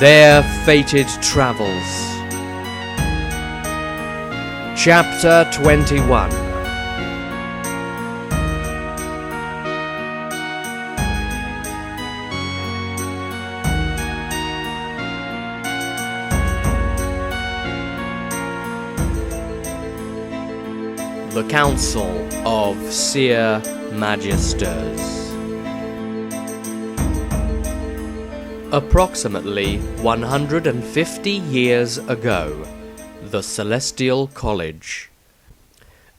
Their Fated Travels. Chapter 21. The Council of Seer Magisters. Approximately 150 years ago, the Celestial College.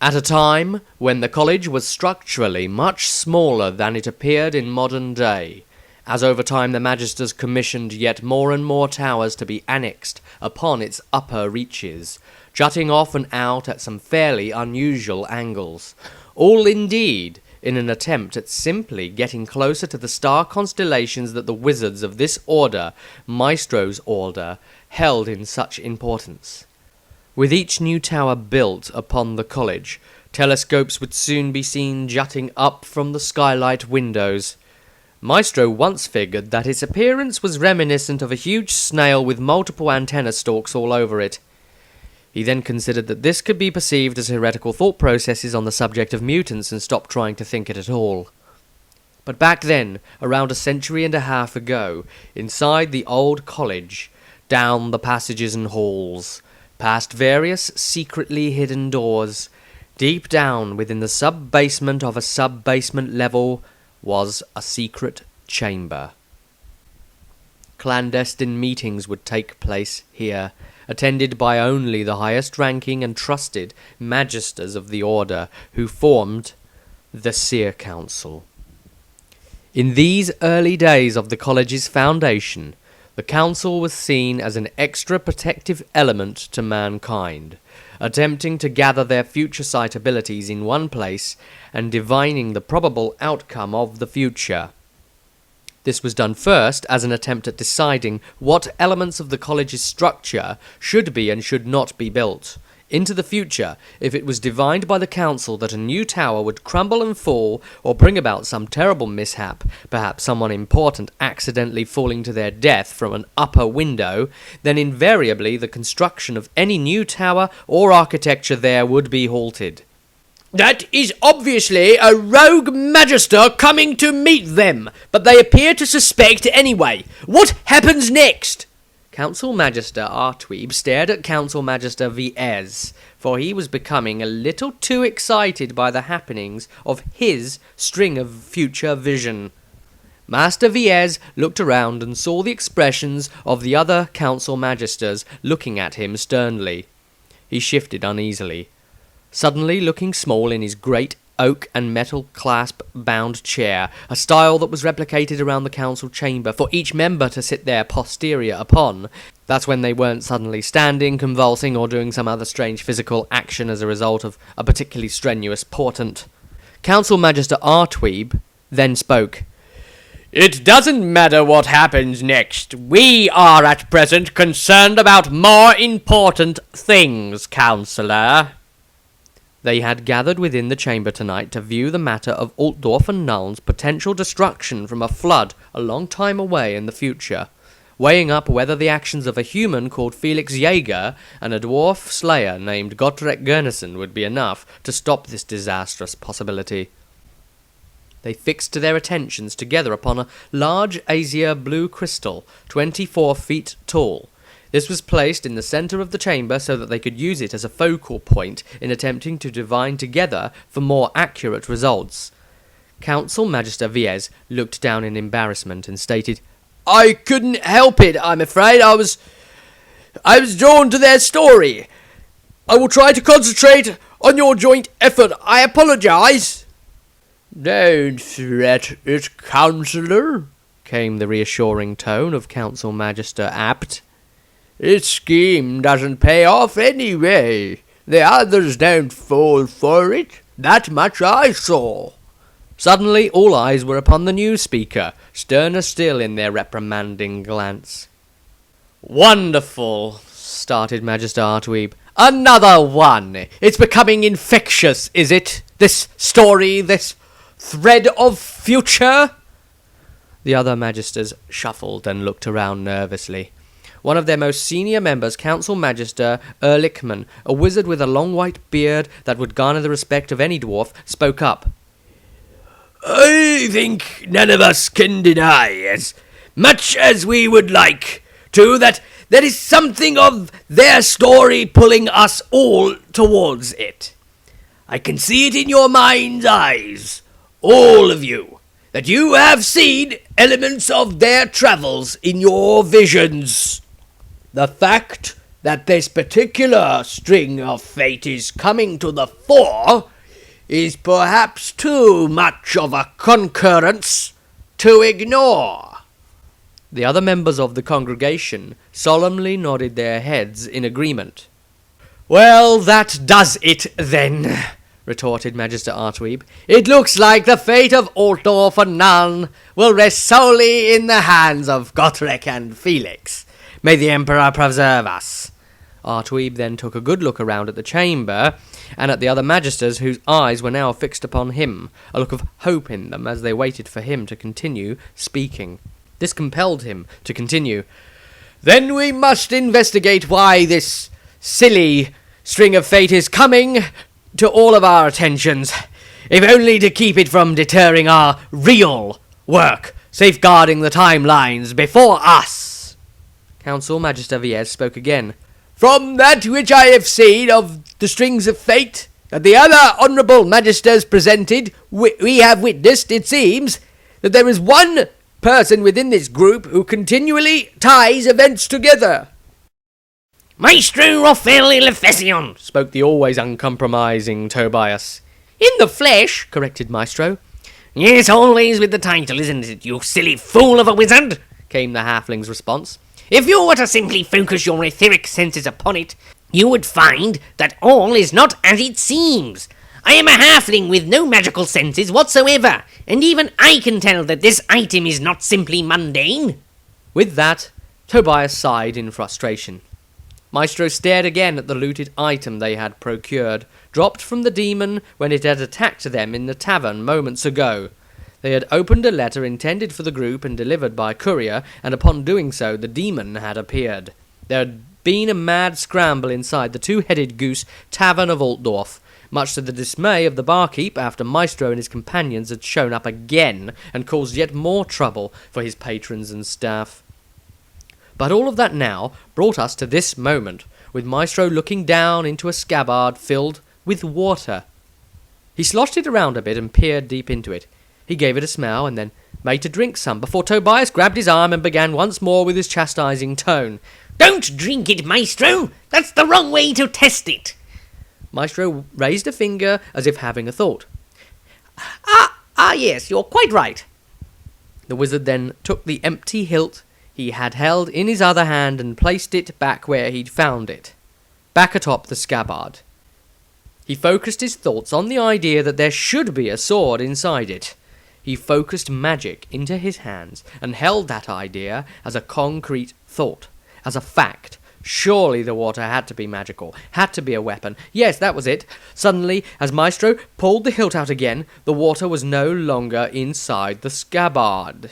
At a time when the college was structurally much smaller than it appeared in modern day, as over time the Magisters commissioned yet more and more towers to be annexed upon its upper reaches, jutting off and out at some fairly unusual angles, all indeed in an attempt at simply getting closer to the star constellations that the wizards of this order, Maestro's order, held in such importance. With each new tower built upon the college, telescopes would soon be seen jutting up from the skylight windows. Maestro once figured that its appearance was reminiscent of a huge snail with multiple antenna stalks all over it. He then considered that this could be perceived as heretical thought processes on the subject of mutants and stopped trying to think it at all. But back then, around a century and a half ago, inside the old college, down the passages and halls, past various secretly hidden doors, deep down within the sub-basement of a sub-basement level, was a secret chamber. Clandestine meetings would take place here, attended by only the highest-ranking and trusted magisters of the order, who formed the Seer Council. In these early days of the college's foundation, the council was seen as an extra protective element to mankind, attempting to gather their future sight abilities in one place and divining the probable outcome of the future. This was done first as an attempt at deciding what elements of the college's structure should be and should not be built into the future if it was divined by the council that a new tower would crumble and fall or bring about some terrible mishap, perhaps someone important accidentally falling to their death from an upper window, then invariably the construction of any new tower or architecture there would be halted. That is obviously a rogue magister coming to meet them, but they appear to suspect anyway. What happens next? Council Magister Artweeb stared at Council Magister Viez, for he was becoming a little too excited by the happenings of his string of future vision. Master Viez looked around and saw the expressions of the other Council Magisters looking at him sternly. He shifted uneasily, suddenly looking small in his great oak and metal clasp-bound chair, a style that was replicated around the council chamber for each member to sit there posterior upon. That's when they weren't suddenly standing, convulsing, or doing some other strange physical action as a result of a particularly strenuous portent. Council Magister Artweeb then spoke. It doesn't matter what happens next. We are at present concerned about more important things, Councillor. They had gathered within the chamber tonight to view the matter of Altdorf and Null's potential destruction from a flood a long time away in the future, weighing up whether the actions of a human called Felix Jaeger and a dwarf slayer named Gottrek Gurnison would be enough to stop this disastrous possibility. They fixed their attentions together upon a large azure blue crystal, 24 feet tall. This was placed in the centre of the chamber so that they could use it as a focal point in attempting to divine together for more accurate results. Council Magister Viez looked down in embarrassment and stated, I couldn't help it, I'm afraid. I was drawn to their story. I will try to concentrate on your joint effort. I apologise. Don't fret it, Councillor, came the reassuring tone of Council Magister Apt. Its scheme doesn't pay off anyway. The others don't fall for it. That much I saw. Suddenly all eyes were upon the new speaker, sterner still in their reprimanding glance. Wonderful, started Magister Artweeb. Another one. It's becoming infectious, is it? This story, this thread of future? The other magisters shuffled and looked around nervously. One of their most senior members, Council Magister Erlichman, a wizard with a long white beard that would garner the respect of any dwarf, spoke up. I think none of us can deny, as much as we would like to, that there is something of their story pulling us all towards it. I can see it in your mind's eyes, all of you, that you have seen elements of their travels in your visions. The fact that this particular string of fate is coming to the fore is perhaps too much of a concurrence to ignore. The other members of the congregation solemnly nodded their heads in agreement. Well, that does it then, retorted Magister Artweeb. It looks like the fate of Altdorf and Nuln will rest solely in the hands of Gottrek and Felix. May the Emperor preserve us. Artweeb then took a good look around at the chamber, and at the other magisters whose eyes were now fixed upon him, a look of hope in them as they waited for him to continue speaking. This compelled him to continue. Then we must investigate why this silly string of fate is coming to all of our attentions, if only to keep it from deterring our real work, safeguarding the timelines before us. Council Magister Viez spoke again. From that which I have seen of the strings of fate that the other honourable magisters presented, we have witnessed, it seems, that there is one person within this group who continually ties events together. Maestro Raphael Elefesion, spoke the always uncompromising Tobias. In the flesh, corrected Maestro. Yes, always with the title, isn't it, you silly fool of a wizard? Came the halfling's response. If you were to simply focus your etheric senses upon it, you would find that all is not as it seems. I am a halfling with no magical senses whatsoever, and even I can tell that this item is not simply mundane. With that, Tobias sighed in frustration. Maestro stared again at the looted item they had procured, dropped from the demon when it had attacked them in the tavern moments ago. They had opened a letter intended for the group and delivered by courier, and upon doing so, the demon had appeared. There had been a mad scramble inside the Two-Headed Goose Tavern of Altdorf, much to the dismay of the barkeep after Maestro and his companions had shown up again and caused yet more trouble for his patrons and staff. But all of that now brought us to this moment, with Maestro looking down into a scabbard filled with water. He sloshed it around a bit and peered deep into it. He gave it a smell and then made to drink some before Tobias grabbed his arm and began once more with his chastising tone. Don't drink it, Maestro! That's the wrong way to test it! Maestro raised a finger as if having a thought. Yes, you're quite right. The wizard then took the empty hilt he had held in his other hand and placed it back where he'd found it, back atop the scabbard. He focused his thoughts on the idea that there should be a sword inside it. He focused magic into his hands and held that idea as a concrete thought, as a fact. Surely the water had to be magical, had to be a weapon. Yes, that was it. Suddenly, as Maestro pulled the hilt out again, the water was no longer inside the scabbard.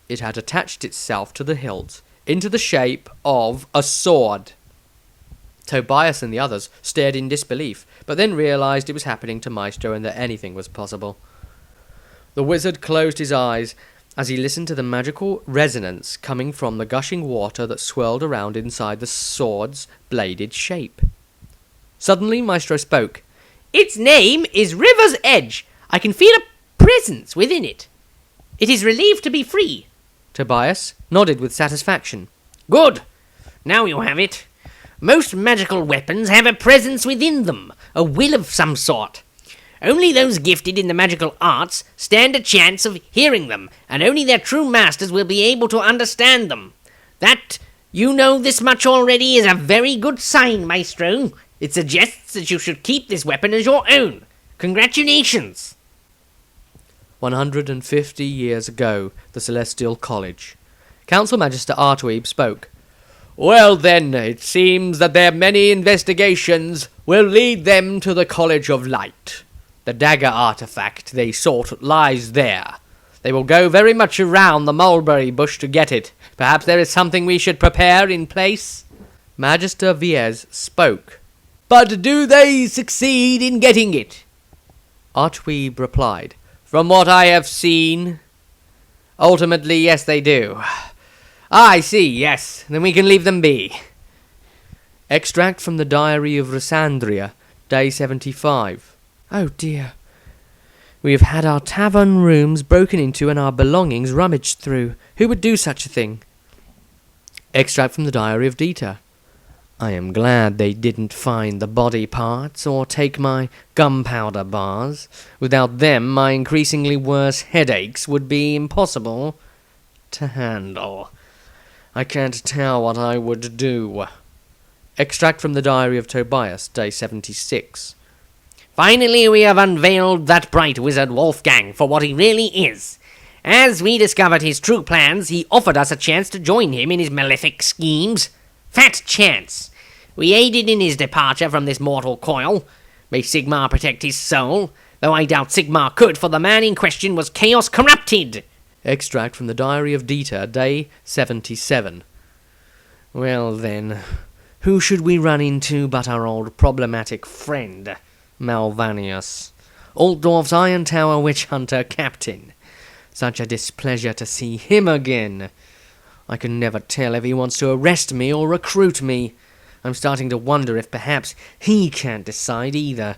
It had attached itself to the hilt, into the shape of a sword. Tobias and the others stared in disbelief, but then realized it was happening to Maestro and that anything was possible. The wizard closed his eyes as he listened to the magical resonance coming from the gushing water that swirled around inside the sword's bladed shape. Suddenly Maestro spoke. Its name is River's Edge. I can feel a presence within it. It is relieved to be free. Tobias nodded with satisfaction. Good. Now you have it. Most magical weapons have a presence within them, a will of some sort. Only those gifted in the magical arts stand a chance of hearing them, and only their true masters will be able to understand them. That you know this much already is a very good sign, Maestro. It suggests that you should keep this weapon as your own. Congratulations! 150 years ago, the Celestial College. Council Magister Artweeb spoke. Well then, it seems that their many investigations will lead them to the College of Light. The dagger artifact they sought lies there. They will go very much around the mulberry bush to get it. Perhaps there is something we should prepare in place?" Magister Viez spoke. "But do they succeed in getting it?" Artweeb replied, "From what I have seen, ultimately, yes, they do." "I see, yes. Then we can leave them be." Extract from the Diary of Rysandria, Day 75. "Oh dear. We have had our tavern rooms broken into and our belongings rummaged through. Who would do such a thing?" Extract from the Diary of Dieter. "I am glad they didn't find the body parts or take my gunpowder bars. Without them, my increasingly worse headaches would be impossible to handle. I can't tell what I would do." Extract from the Diary of Tobias, Day 76. "Finally we have unveiled that bright wizard Wolfgang for what he really is. As we discovered his true plans, he offered us a chance to join him in his malefic schemes. Fat chance! We aided in his departure from this mortal coil. May Sigmar protect his soul, though I doubt Sigmar could, for the man in question was chaos corrupted." Extract from the Diary of Dieter, Day 77. "Well then, who should we run into but our old problematic friend, Malvanius, Altdorf's Iron Tower witch hunter captain. Such a displeasure to see him again. I can never tell if he wants to arrest me or recruit me. I'm starting to wonder if perhaps he can't decide either.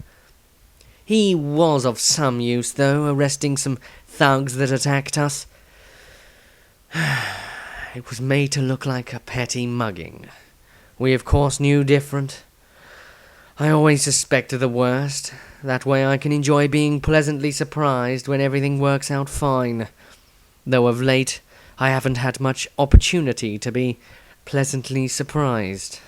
He was of some use, though, arresting some thugs that attacked us. It was made to look like a petty mugging. We, of course, knew different. I always suspect the worst. That way I can enjoy being pleasantly surprised when everything works out fine. Though of late I haven't had much opportunity to be pleasantly surprised."